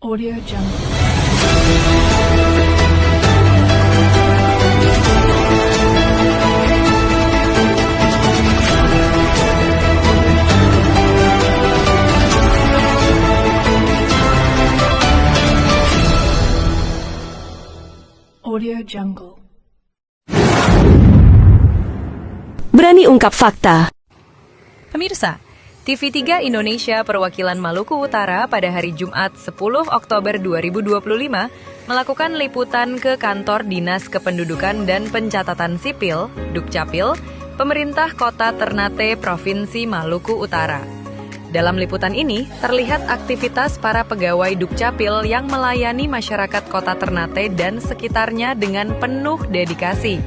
Audio Jungle. Audio Jungle. Berani ungkap fakta. Pemirsa, TV3 Indonesia Perwakilan Maluku Utara pada hari Jumat 10 Oktober 2025 melakukan liputan ke kantor Dinas Kependudukan dan Pencatatan Sipil, Dukcapil, Pemerintah Kota Ternate, Provinsi Maluku Utara. Dalam liputan ini, terlihat aktivitas para pegawai Dukcapil yang melayani masyarakat Kota Ternate dan sekitarnya dengan penuh dedikasi.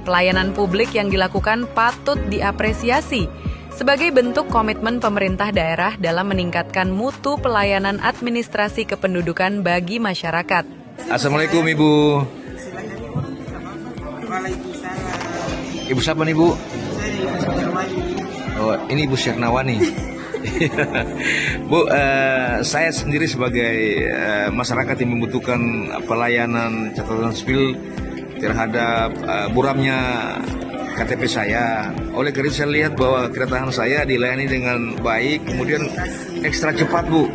Pelayanan publik yang dilakukan patut diapresiasi sebagai bentuk komitmen pemerintah daerah dalam meningkatkan mutu pelayanan administrasi kependudukan bagi masyarakat. Assalamualaikum Ibu. Waalaikumsalam. Ibu siapa nih Bu? Saya Ibu Syarnawani. Oh, ini Ibu Syarnawani. Bu, saya sendiri sebagai masyarakat yang membutuhkan pelayanan catatan sipil terhadap buramnya KTP saya. Oleh karena itu saya lihat bahwa kedatangan saya dilayani dengan baik, kemudian ekstra cepat Bu.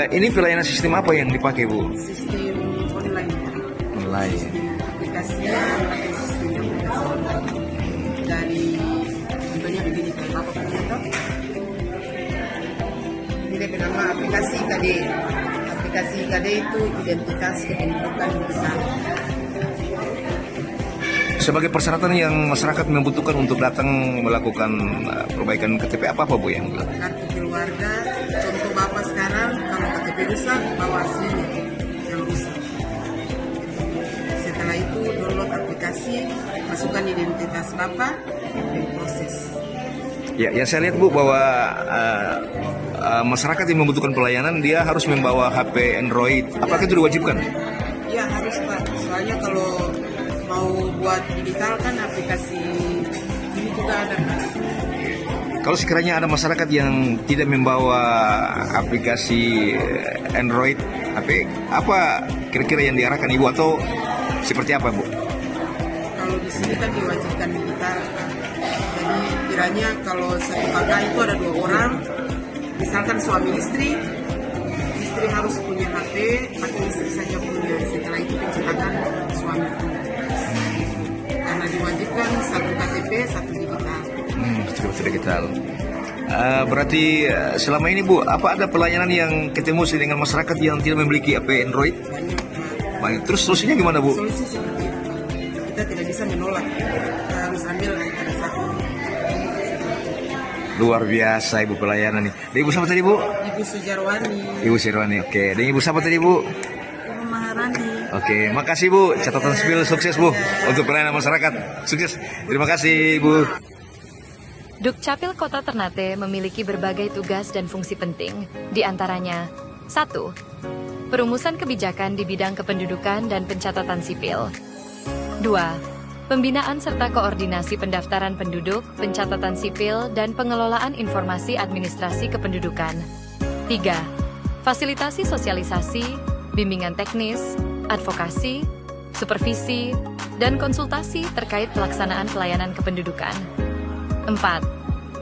Ini pelayanan sistem apa yang dipakai Bu? Sistem online. Online. Aplikasinya pakai sistem aplikasi online. Dari contohnya begini kayak Bapak punya toh. Ini bernama aplikasi KD. Aplikasi KD itu identitas kependudukan bersama. Sebagai persyaratan yang masyarakat membutuhkan untuk datang melakukan perbaikan KTP apa Bu yang bilang? Kartu keluarga, contoh Bapak sekarang kalau KTP rusak bawa aslinya yang rusak. Setelah itu download aplikasi, masukkan identitas Bapak dan proses. Ya, yang saya lihat Bu bahwa masyarakat yang membutuhkan pelayanan dia harus membawa HP Android. Apakah itu diwajibkan? Ya harus Pak, soalnya kalau mau buat digital kan aplikasi ini juga ada Pak. Kalau sekiranya ada masyarakat yang tidak membawa aplikasi Android, apa kira-kira yang diarahkan Ibu atau seperti apa Bu? Kalau di sini kan diwajibkan digital Pak. Jadi kiranya kalau satu kakak itu ada 2 orang, misalkan suami istri harus punya HP, maka istri saja punya. Setelah itu pencetakan suami punya. Karena diwajibkan satu KTP, satu digital. Betul digital. Berarti selama ini Bu, apa ada pelayanan yang ketemu dengan masyarakat yang tidak memiliki HP Android? Banyak Pak. Baik, terus solusinya gimana Bu? Solusi seperti itu Pak. Kita tidak bisa menolak. Kita harus ambil ada satu. Luar biasa Ibu pelayanan nih. Dan Ibu siapa tadi Bu? Ibu Sujarwani. Ibu Sirwani, oke. Dan Ibu siapa tadi Bu? Ibu Maharani. Oke, makasih Bu. Catatan sipil sukses Bu untuk pelayanan masyarakat. Sukses. Terima kasih Bu. Dukcapil Kota Ternate memiliki berbagai tugas dan fungsi penting, di antaranya 1. Perumusan kebijakan di bidang kependudukan dan pencatatan sipil. 2. Pembinaan serta koordinasi pendaftaran penduduk, pencatatan sipil, dan pengelolaan informasi administrasi kependudukan. 3. Fasilitasi sosialisasi, bimbingan teknis, advokasi, supervisi, dan konsultasi terkait pelaksanaan pelayanan kependudukan. 4.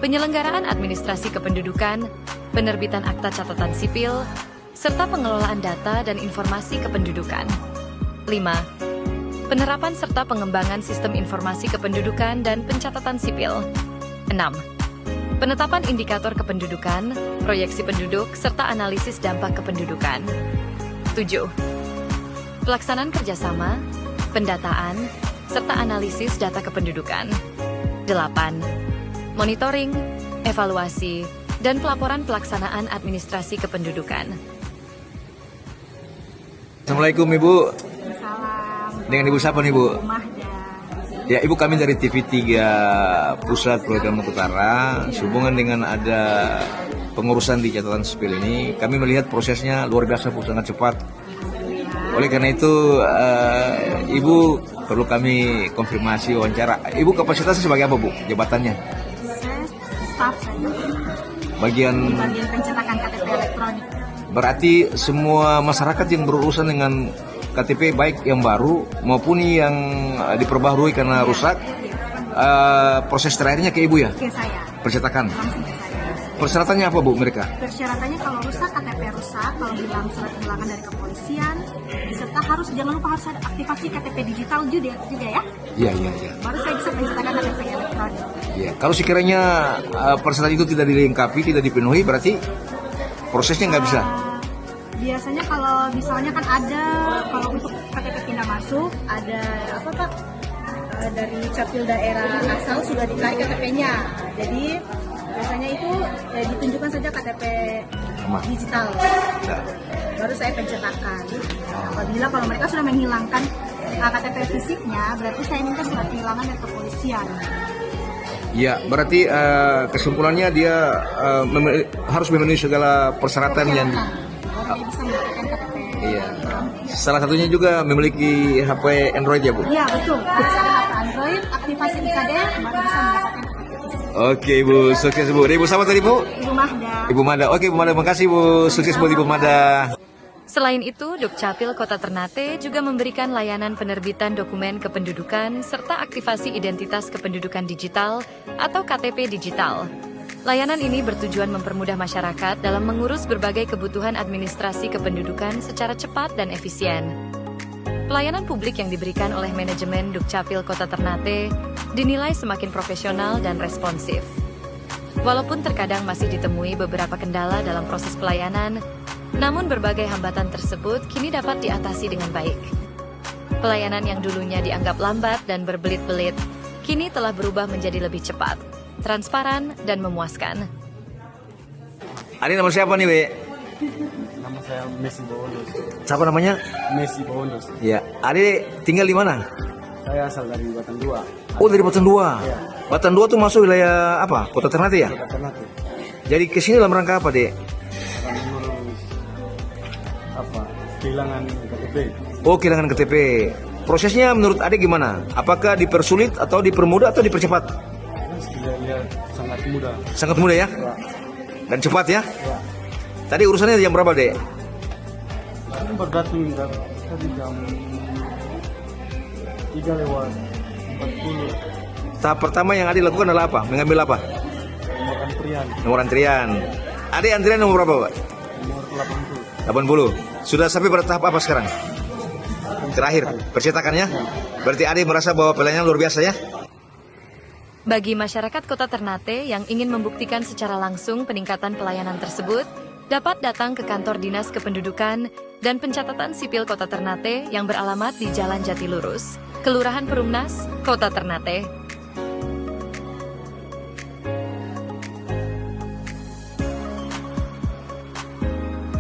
Penyelenggaraan administrasi kependudukan, penerbitan akta catatan sipil, serta pengelolaan data dan informasi kependudukan. 5. Penerapan serta pengembangan sistem informasi kependudukan dan pencatatan sipil. 6. Penetapan indikator kependudukan, proyeksi penduduk, serta analisis dampak kependudukan. 7. Pelaksanaan kerjasama, pendataan, serta analisis data kependudukan. 8. Monitoring, evaluasi, dan pelaporan pelaksanaan administrasi kependudukan. Assalamualaikum Ibu. Salam. Dengan Ibu siapa nih Bu? Mahda. Ya Ibu, kami dari TV3 Pusat Program Utara. Sehubungan dengan ada pengurusan di catatan sipil ini, kami melihat prosesnya luar biasa Bu, sangat cepat. Oleh karena itu Ibu perlu kami konfirmasi wawancara. Ibu kapasitasnya sebagai apa Bu? Jabatannya? Saya staff saya Bagian pencetakan KTP elektronik. Berarti semua masyarakat yang berurusan dengan KTP baik yang baru maupun yang diperbaharui karena rusak, proses terakhirnya ke Ibu ya? Ke saya, Percetakan. langsung ke saya. Persyaratannya apa Bu mereka? Persyaratannya kalau rusak, KTP rusak, kalau hilang surat kehilangan dari kepolisian, beserta jangan lupa harus ada aktivasi KTP digital juga ya. Iya. Baru saya bisa pencetakan KTP elektronik. Iya. Kalau sekiranya persyaratan itu tidak dilengkapi, tidak dipenuhi, berarti prosesnya nggak bisa. Biasanya kalau misalnya kan ada, kalau untuk KTP pindah masuk, ada apa Pak? Dari capil daerah asal sudah ditarik KTP-nya. Jadi biasanya itu ditunjukkan saja KTP digital. Baru saya pencetakan. Apabila kalau mereka sudah menghilangkan KTP fisiknya, berarti saya minta surat kehilangan dari kepolisian. Ya, berarti kesimpulannya dia harus memenuhi segala persyaratan yang. Baru dia bisa mendapatkan KTP. Iya. Salah satunya juga memiliki HP Android ya Bu? Iya betul. Harus ada HP Android, aktivasi IKD, baru bisa mendapatkan KTP fisik. Oke Ibu, sukses Bu. Ibu sama tadi Bu? Ibu Mahda. Ibu Mada. Oke Ibu Mada, makasih Bu. Sukses buat Ibu Mada. Selain itu, Dukcapil Kota Ternate juga memberikan layanan penerbitan dokumen kependudukan serta aktivasi identitas kependudukan digital atau KTP digital. Layanan ini bertujuan mempermudah masyarakat dalam mengurus berbagai kebutuhan administrasi kependudukan secara cepat dan efisien. Pelayanan publik yang diberikan oleh manajemen Dukcapil Kota Ternate dinilai semakin profesional dan responsif. Walaupun terkadang masih ditemui beberapa kendala dalam proses pelayanan, namun berbagai hambatan tersebut kini dapat diatasi dengan baik. Pelayanan yang dulunya dianggap lambat dan berbelit-belit, kini telah berubah menjadi lebih cepat, transparan, dan memuaskan. Ini nama siapa nih, Be? Nama saya Messi Bonus. Siapa namanya? Messi Bonus. Ya, Ade tinggal di mana? Saya asal dari Batan 2. Oh, dari Batan 2. Iya. Batan 2 tuh masuk wilayah apa? Kota Ternate ya? Kota Ternate. Jadi ke sini dalam rangka apa, Dek? Kami ngurus kehilangan KTP. Oh, kehilangan KTP. Prosesnya menurut Ade gimana? Apakah dipersulit atau dipermudah atau dipercepat? Saya lihat sangat mudah. Sangat mudah ya? Ya. Dan cepat ya? Ya. Tadi urusannya jam berapa, Dek? Ini bergantung tadi jam 3:40. Tahap pertama yang Ade lakukan adalah apa? Mengambil apa? Nomor antrian. Nomor antrian. Ade antrian nomor berapa, Pak? Nomor 80. 80. Sudah sampai pada tahap apa sekarang? Terakhir, percetakannya? Berarti Ade merasa bahwa pelayanan luar biasa ya? Bagi masyarakat Kota Ternate yang ingin membuktikan secara langsung peningkatan pelayanan tersebut, dapat datang ke kantor Dinas Kependudukan dan Pencatatan Sipil Kota Ternate yang beralamat di Jalan Jatilurus, Kelurahan Perumnas, Kota Ternate.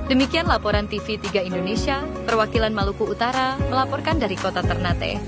Demikian laporan TV3 Indonesia, perwakilan Maluku Utara melaporkan dari Kota Ternate.